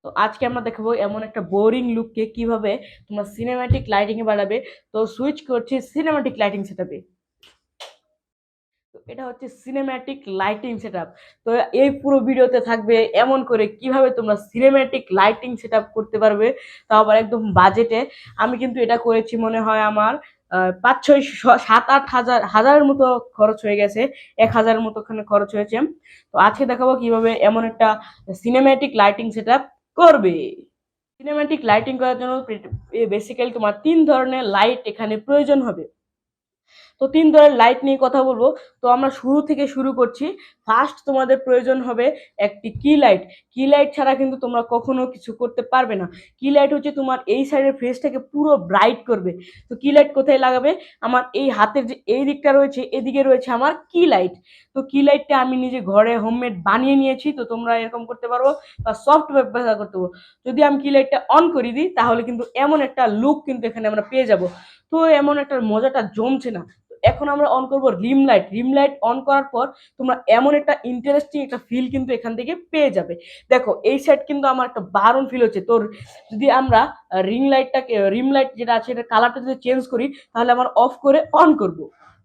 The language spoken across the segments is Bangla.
তো আজকে আমরা দেখাবো এমন একটা বোরিং লুককে কিভাবে তোমার সিনেম্যাটিক লাইটিং এ বাড়াবে। তো সুইচ করছি সিনেম্যাটিক লাইটিং সেটআপে। তো এটা হচ্ছে সিনেম্যাটিক লাইটিং সেটআপ। তো এই পুরো ভিডিওতে থাকবে এমন করে কিভাবে তোমরা সিনেম্যাটিক লাইটিং সেটআপ করতে পারবে, তাও আবার একদম বাজেটে। আমি কিন্তু এটা করেছি মনে হয় আমার 5 6 7 8 হাজারের মতো খরচ হয়ে গেছে, 1,000-এর মতো ওখানে খরচ হয়েছে। তো আজকে দেখাবো কিভাবে এমন একটা সিনেম্যাটিক লাইটিং সেটআপ করবে। সিনেম্যাটিক লাইটিং করার জন্য বেসিক্যালি তোমার 3 ধরনের লাইট এখানে প্রয়োজন হবে। তো 3 ধরনের লাইট নিয়ে কথা বলবো। তো আমরা শুরু থেকে শুরু করছি। ফার্স্ট তোমাদের প্রয়োজন হবে একটি কি লাইট। কি লাইট ছাড়া কিন্তু তোমরা কখনো কিছু করতে পারবে না। কি লাইট হচ্ছে তোমার এই সাইডের ফেসটাকে পুরো ব্রাইট করবে। তো কি লাইট কোথায় লাগাবে? আমার এই হাতের যে এই দিকটা রয়েছে, এদিকে রয়েছে আমার কি লাইট। তো কি লাইটটা আমি নিজে ঘরে হোমমেড বানিয়ে নিয়েছি। তো তোমরা এরকম করতে পারো বা সফট ব্যবহার করতে পারো। যদি আমি কি লাইটটা অন করে দিই তাহলে কিন্তু এমন একটা লুক কিন্তু এখানে আমরা পেয়ে যাব। তো এমন একটা মজাটা জমছে না। এখন আমরা অন করব রিম লাইট। রিম লাইট অন করার পর তোমরা এমন একটা ইন্টারেস্টিং একটা ফিল কিন্তু এখান থেকে পেয়ে যাবে। দেখো এই সাইড কিন্তু আমার একটা দারুণ ফিল হচ্ছে। তোর যদি আমরা রিম লাইট যেটা আছে এটা কালারটা যদি চেঞ্জ করি তাহলে আমার অফ করে অন করব।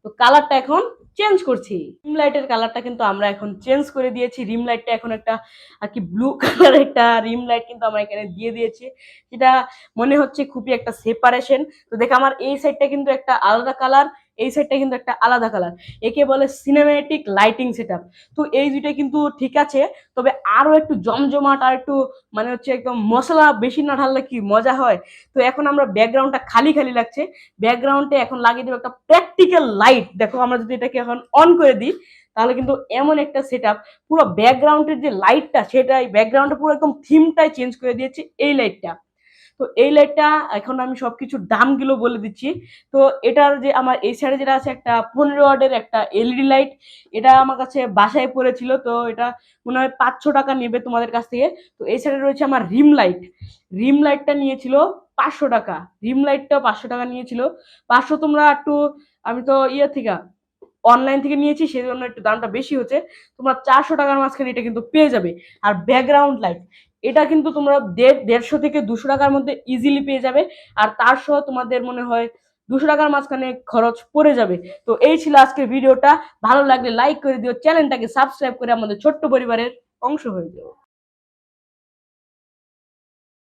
তো কালারটা এখন চেঞ্জ করছি। রিম লাইটের কালারটা কিন্তু আমরা এখন চেঞ্জ করে দিয়েছি। রিম লাইটটা এখন একটা আর কি ব্লু কালার একটা রিম লাইট কিন্তু আমরা এখানে দিয়ে দিয়েছি, যেটা মনে হচ্ছে খুবই একটা সেপারেশন। তো দেখো আমার এই সাইডটা কিন্তু একটা আলাদা কালার, এই সাইডটা কিন্তু একটা আলাদা কালার। একে বলে সিনেম্যাটিক লাইটিং সেটআপ। তো এই দুইটা কিন্তু ঠিক আছে, তবে আরো একটু জমজমাট আর একটু মানে হচ্ছে একদম মশলা বেশি না ঢাললে কি মজা হয়। তো এখন আমরা ব্যাকগ্রাউন্ডটা খালি খালি লাগছে, ব্যাকগ্রাউন্ডে এখন লাগিয়ে দেবো একটা প্র্যাকটিক্যাল লাইট। দেখো আমরা যদি এটাকে এখন অন করে দিই তাহলে কিন্তু এমন একটা সেটআপ, পুরো ব্যাকগ্রাউন্ডের যে লাইটটা সেটাই ব্যাকগ্রাউন্ডে পুরো একদম থিমটাই চেঞ্জ করে দিয়েছে এই লাইটটা। তো এই লাইটটা এখন আমি সবকিছুর দামগুলো বলে দিচ্ছি। তো এটার যে আমার এই সাইডে যেটা আছে একটা 15 ওয়াটের একটা এলইডি লাইট, এটা আমার কাছে বাসায় পড়েছিল। তো এটা মনে হয় 500 টাকা নেবে তোমাদের কাছ থেকে। তো এই সাইডে রয়েছে আমার রিম লাইট। রিম লাইটটা নিয়েছিল 500 টাকা। রিম লাইটটাও 500 টাকা নিয়েছিল। 500 তোমরা একটু, আমি তো ইয়ে থেকে অনলাইন থেকে নিয়েছি সেই জন্য একটু দামটা বেশি হচ্ছে। তোমরা 400 টাকার মাঝখানে এটা কিন্তু পেয়ে যাবে। আর ব্যাকগ্রাউন্ড লাইট এটা কিন্তু তোমরা 150 থেকে 200 টাকার মধ্যে ইজিলি পেয়ে যাবে। আর তার সহ তোমাদের মনে হয় 200 টাকার মাঝখানে খরচ পড়ে যাবে। তো এই ছিল আজকের ভিডিওটা। ভালো লাগলে লাইক করে দিও, চ্যানেলটাকে সাবস্ক্রাইব করে আমাদের ছোট্ট পরিবারের অংশ হয়ে যাও।